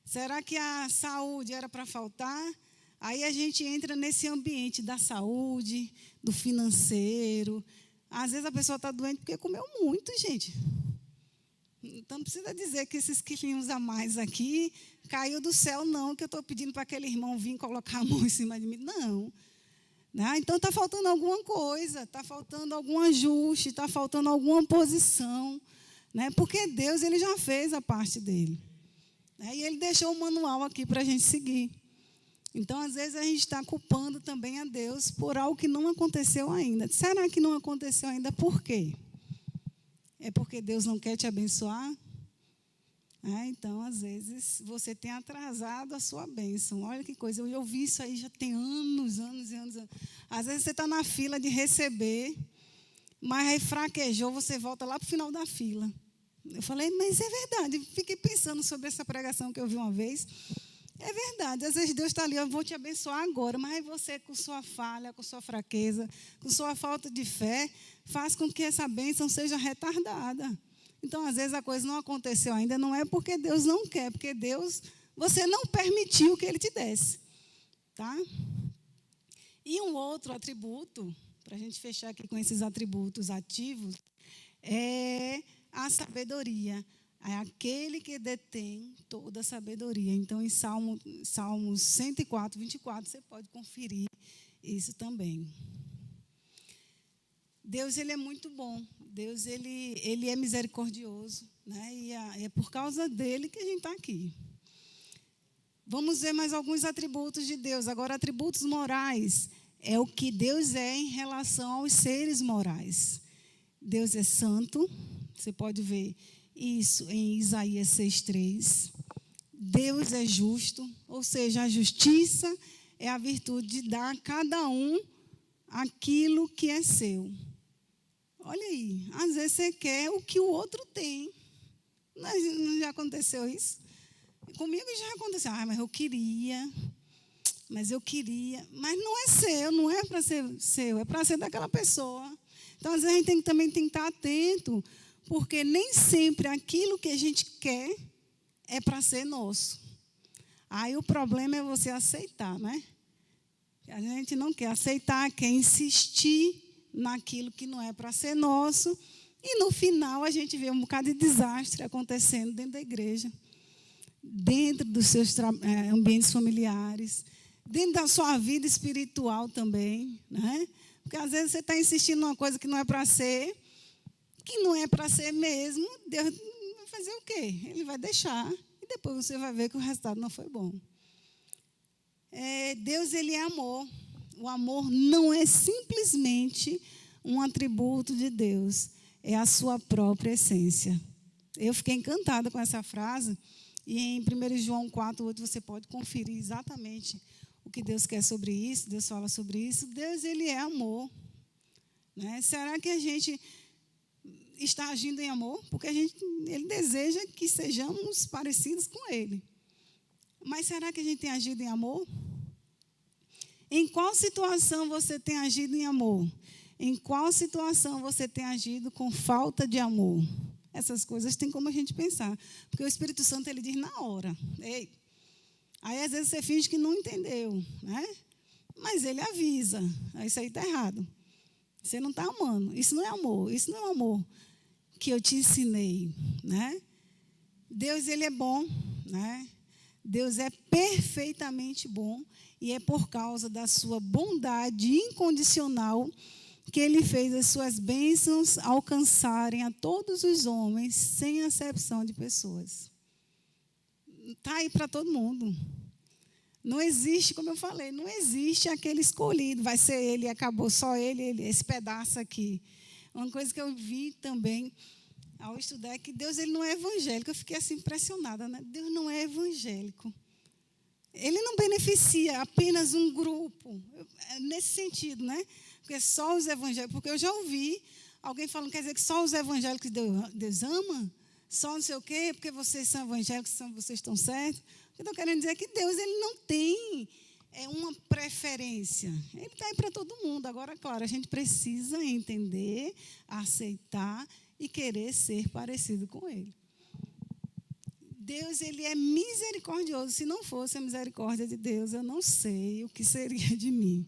Será que a saúde era para faltar? Aí a gente entra nesse ambiente da saúde, do financeiro. Às vezes a pessoa está doente porque comeu muito, gente. Então, não precisa dizer que esses quilinhos a mais aqui caiu do céu, não, que eu estou pedindo para aquele irmão vir colocar a mão em cima de mim. Não. Então, está faltando alguma coisa, está faltando algum ajuste, está faltando alguma posição. Porque Deus ele já fez a parte dele. E Ele deixou um manual aqui para a gente seguir. Então, às vezes, a gente está culpando também a Deus por algo que não aconteceu ainda. Será que não aconteceu ainda? Por quê? É porque Deus não quer te abençoar? Então, às vezes, você tem atrasado a sua bênção. Olha que coisa, eu ouvi isso aí já tem anos. Às vezes, você está na fila de receber, mas aí fraquejou, você volta lá para o final da fila. Eu falei, mas é verdade. Fiquei pensando sobre essa pregação que eu vi uma vez. É verdade, às vezes Deus está ali, eu vou te abençoar agora, mas aí você, com sua falha, com sua fraqueza, com sua falta de fé, faz com que essa bênção seja retardada. Então, às vezes, a coisa não aconteceu ainda, não é porque Deus não quer, porque Deus, você não permitiu que Ele te desse. E um outro atributo, para a gente fechar aqui com esses atributos ativos, é a sabedoria. É aquele que detém toda a sabedoria. Então, em Salmos 104, 24, você pode conferir isso também. Deus, Ele é muito bom. Deus, Ele é misericordioso. E é por causa dEle que a gente está aqui. Vamos ver mais alguns atributos de Deus. Agora, atributos morais. É o que Deus é em relação aos seres morais. Deus é santo. Você pode ver isso em Isaías 6,3. Deus é justo, ou seja, a justiça é a virtude de dar a cada um aquilo que é seu. Olha aí, às vezes você quer o que o outro tem. Não já aconteceu isso? Comigo já aconteceu. Mas eu queria. Mas não é seu, não é para ser seu, é para ser daquela pessoa. Então, às vezes, a gente também tem que estar atento, porque nem sempre aquilo que a gente quer é para ser nosso. Aí o problema é você aceitar, A gente não quer aceitar, quer insistir naquilo que não é para ser nosso. E no final a gente vê um bocado de desastre acontecendo dentro da igreja, dentro dos seus ambientes familiares, dentro da sua vida espiritual também, Porque às vezes você está insistindo numa coisa que não é para ser, que não é para ser mesmo. Deus vai fazer o quê? Ele vai deixar e depois você vai ver que o resultado não foi bom. Deus, Ele é amor. O amor não é simplesmente um atributo de Deus, é a sua própria essência. Eu fiquei encantada com essa frase, e em 1 João 4,8 você pode conferir exatamente o que Deus quer sobre isso. Deus fala sobre isso. Deus, Ele é amor. Será que a gente está agindo em amor? Porque Ele deseja que sejamos parecidos com Ele. Mas será que a gente tem agido em amor? Em qual situação você tem agido em amor? Em qual situação você tem agido com falta de amor? essas coisas tem como a gente pensar. Porque o Espírito Santo, ele diz na hora. Ei. Aí, às vezes, você finge que não entendeu, né? Mas ele avisa. Isso aí está errado. Você não está amando. Isso não é amor. Isso não é o amor que eu te ensinei, né? Deus, ele é bom, né? Deus é perfeitamente bom e é por causa da sua bondade incondicional que ele fez as suas bênçãos alcançarem a todos os homens, sem acepção de pessoas. Está aí para todo mundo. Não existe, como eu falei, não existe aquele escolhido, vai ser ele, acabou, só ele, esse pedaço aqui. Uma coisa que eu vi também ao estudar é que Deus, ele não é evangélico. Eu fiquei assim impressionada, né? Deus não é evangélico. Ele não beneficia apenas um grupo, nesse sentido, né? Porque só os evangélicos, porque eu já ouvi alguém falando, quer dizer que só os evangélicos Deus ama? Só não sei o quê, porque vocês são evangélicos, vocês estão certos. O que eu estou querendo dizer é que Deus, ele não tem uma preferência. Ele está aí para todo mundo. Agora, claro, a gente precisa entender, aceitar e querer ser parecido com ele. Deus, ele é misericordioso. Se não fosse a misericórdia de Deus, eu não sei o que seria de mim.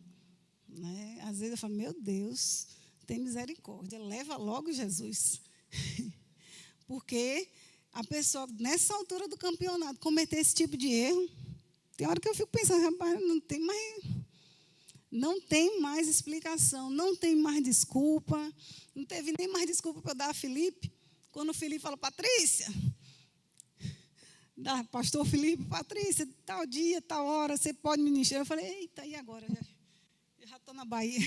Né? Às vezes eu falo, meu Deus, tem misericórdia, leva logo Jesus. Porque a pessoa, nessa altura do campeonato, cometer esse tipo de erro, tem hora que eu fico pensando, rapaz, não tem mais explicação, não tem mais desculpa, não teve nem mais desculpa para eu dar a Felipe. Quando o Felipe falou, Patrícia, pastor Felipe, Patrícia, tal dia, tal hora, você pode ministrar. Eu falei, eita, e agora? Já estou na Bahia.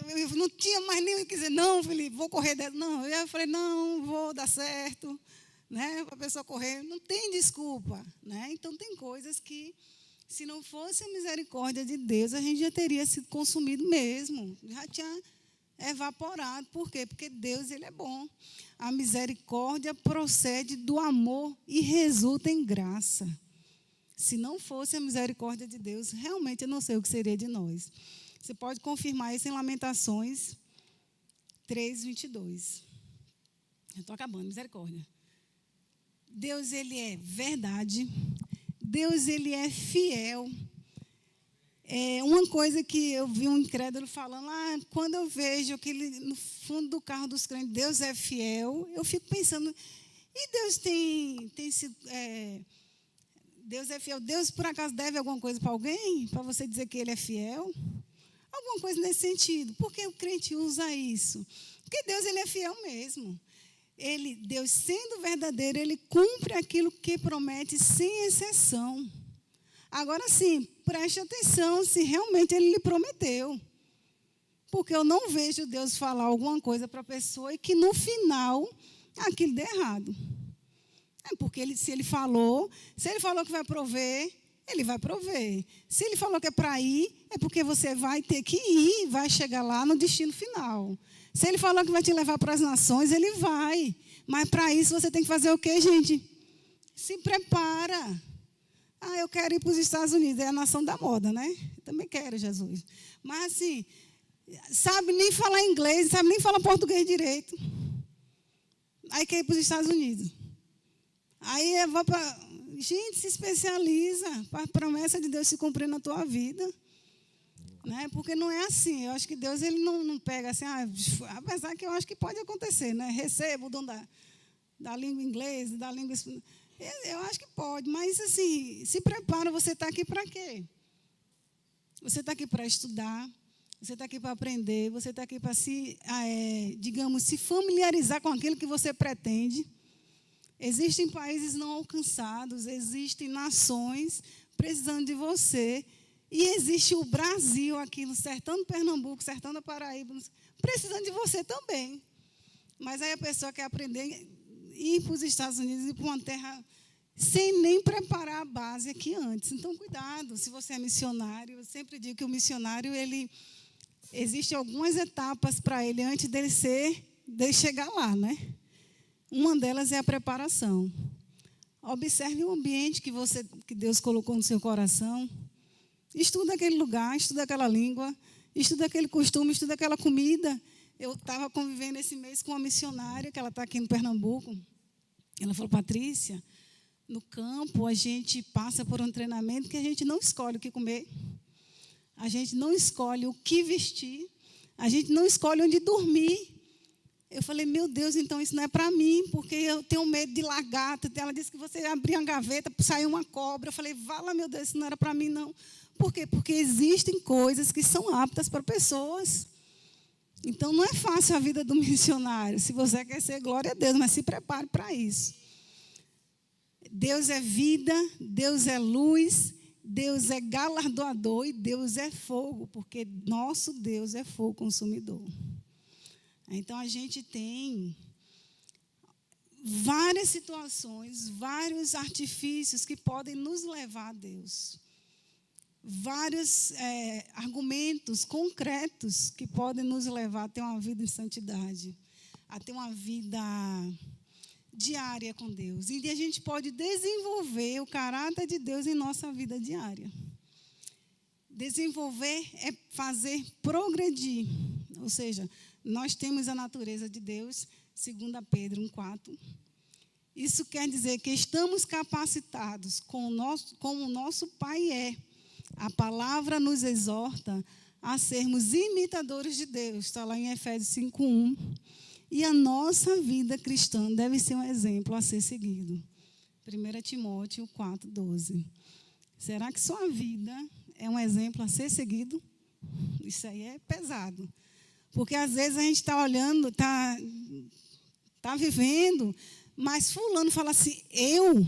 Eu não tinha mais nem o que dizer, não, Felipe, vou correr dentro. Não, eu falei, não, vou dar certo, né, para a pessoa correr. Não tem desculpa, né? Então, tem coisas que, se não fosse a misericórdia de Deus, a gente já teria sido consumido mesmo, já tinha evaporado. Por quê? Porque Deus, ele é bom. A misericórdia procede do amor e resulta em graça. Se não fosse a misericórdia de Deus, realmente eu não sei o que seria de nós. Você pode confirmar isso em Lamentações 3:22. Eu estou acabando, misericórdia. Deus, ele é verdade. Deus, ele é fiel. Uma coisa que eu vi um incrédulo falando, quando eu vejo que ele, no fundo do carro dos crentes, Deus é fiel, eu fico pensando, e Deus tem sido... Deus é fiel. Deus, por acaso, deve alguma coisa para alguém? Para você dizer que ele é fiel? Alguma coisa nesse sentido. Por que o crente usa isso? Porque Deus, ele é fiel mesmo. Deus, sendo verdadeiro, ele cumpre aquilo que promete sem exceção. Agora sim, preste atenção se realmente ele lhe prometeu. Porque eu não vejo Deus falar alguma coisa para a pessoa e que no final aquilo dê errado. Porque se ele falou que vai prover, ele vai prover. Se ele falou que é para ir, é porque você vai ter que ir, vai chegar lá no destino final. Se ele falou que vai te levar para as nações, ele vai. Mas para isso você tem que fazer o quê, gente? Se prepara. Eu quero ir para os Estados Unidos, é a nação da moda, né? Eu também quero, Jesus. Mas assim, sabe nem falar inglês, sabe nem falar português direito. Aí quer ir para os Estados Unidos. Aí vai para... Gente, se especializa para a promessa de Deus se cumprir na tua vida. Né? Porque não é assim. Eu acho que Deus, ele não pega assim, apesar que eu acho que pode acontecer, né? Receba o dom da língua inglesa, da língua... Eu acho que pode, mas assim, se prepara, você está aqui para quê? Você está aqui para estudar, você está aqui para aprender, você está aqui para se familiarizar com aquilo que você pretende. Existem países não alcançados, existem nações precisando de você, e existe o Brasil aqui no sertão do Pernambuco, sertão da Paraíba, precisando de você também. Mas aí a pessoa quer aprender, ir para os Estados Unidos, ir para uma terra sem nem preparar a base aqui antes. Então, cuidado, se você é missionário, eu sempre digo que o missionário, existem algumas etapas para ele antes dele chegar lá, né? Uma delas é a preparação. Observe o ambiente que Deus colocou no seu coração. Estuda aquele lugar, estuda aquela língua, estuda aquele costume, estuda aquela comida. Eu estava convivendo esse mês com uma missionária, que ela está aqui no Pernambuco. Ela falou, Patrícia, no campo a gente passa por um treinamento que a gente não escolhe o que comer, a gente não escolhe o que vestir, a gente não escolhe onde dormir. Eu falei, meu Deus, então isso não é para mim, porque eu tenho medo de lagarta. Ela disse que você abria uma gaveta, saiu uma cobra. Eu falei, vala, meu Deus, isso não era para mim, não. Por quê? Porque existem coisas que são aptas para pessoas. Então, não é fácil a vida do missionário. Se você quer ser, glória a Deus, mas se prepare para isso. Deus é vida, Deus é luz, Deus é galardoador e Deus é fogo, porque nosso Deus é fogo consumidor. Então, a gente tem várias situações, vários artifícios que podem nos levar a Deus. Vários argumentos concretos que podem nos levar a ter uma vida em santidade, a ter uma vida diária com Deus. E a gente pode desenvolver o caráter de Deus em nossa vida diária. Desenvolver é fazer progredir, ou seja, nós temos a natureza de Deus, 2 Pedro 1,4. Isso quer dizer que estamos capacitados, como o nosso Pai é. A palavra nos exorta a sermos imitadores de Deus. Está lá em Efésios 5,1. E a nossa vida cristã deve ser um exemplo a ser seguido. 1 Timóteo 4,12. Será que sua vida é um exemplo a ser seguido? Isso aí é pesado. Porque às vezes a gente está olhando, está vivendo, mas fulano fala assim, eu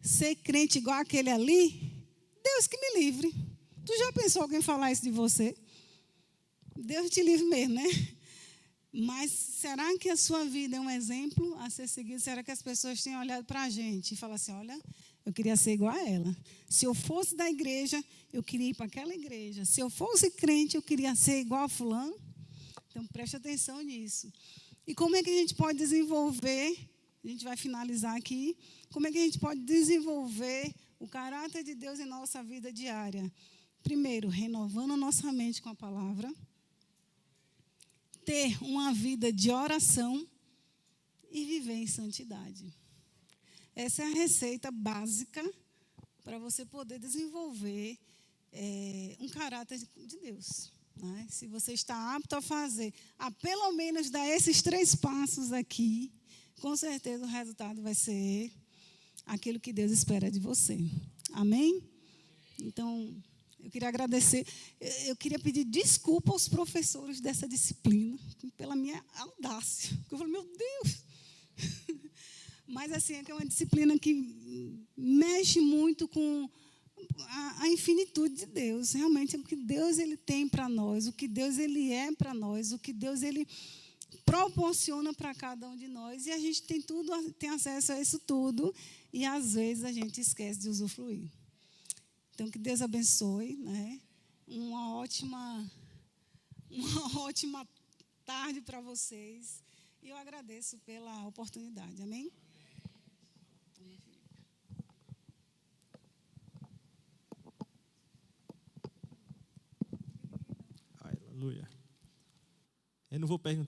ser crente igual aquele ali, Deus que me livre. Tu já pensou alguém falar isso de você? Deus te livre mesmo, né? Mas será que a sua vida é um exemplo a ser seguido? Será que as pessoas têm olhado para a gente e falam assim, olha, eu queria ser igual a ela. Se eu fosse da igreja, eu queria ir para aquela igreja. Se eu fosse crente, eu queria ser igual a fulano. Então, preste atenção nisso. E como é que a gente pode desenvolver, a gente vai finalizar aqui, como é que a gente pode desenvolver o caráter de Deus em nossa vida diária? Primeiro, renovando a nossa mente com a palavra. Ter uma vida de oração e viver em santidade. Essa é a receita básica para você poder desenvolver um caráter de Deus. Né? Se você está apto a fazer, a pelo menos dar esses 3 passos aqui, com certeza o resultado vai ser aquilo que Deus espera de você. Amém? Então, eu queria agradecer, eu queria pedir desculpa aos professores dessa disciplina, pela minha audácia. Porque eu falei, meu Deus! Mas, assim, é que é uma disciplina que mexe muito com a infinitude de Deus. Realmente, o que Deus ele tem para nós, o que Deus ele é para nós, o que Deus ele proporciona para cada um de nós. E a gente tem acesso a isso tudo. E, às vezes, a gente esquece de usufruir. Então, que Deus abençoe. Né? Uma ótima tarde para vocês. E eu agradeço pela oportunidade. Amém? Aleluia. Eu não vou perguntar.